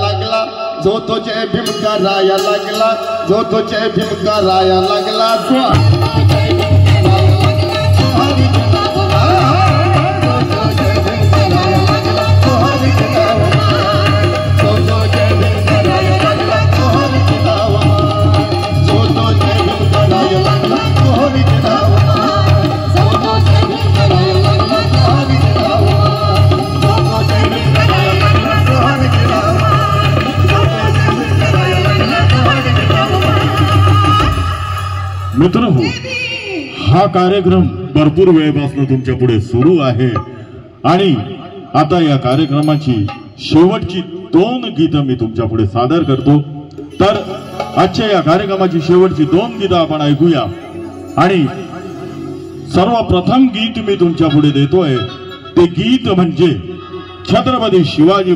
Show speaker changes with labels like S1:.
S1: लागला, जो तो जय भीम कराया लागला, जो तो जय भीम कराया लागला,
S2: मित्रांनो, हा कार्यक्रम भरपूर वेळपासून तुमच्या पुढे सुरू आहे आणि आता या कार्यक्रमाची शेवटची 2 गीतं मी तुमच्या पुढे सादर करतो। तर आजच्या या कार्यक्रमाची शेवटची 2 गीतं आपण ऐकूया आणि सर्वप्रथम गीत मी तुमच्या पुढे देतोय ते गीत म्हणजे छत्रपती शिवाजी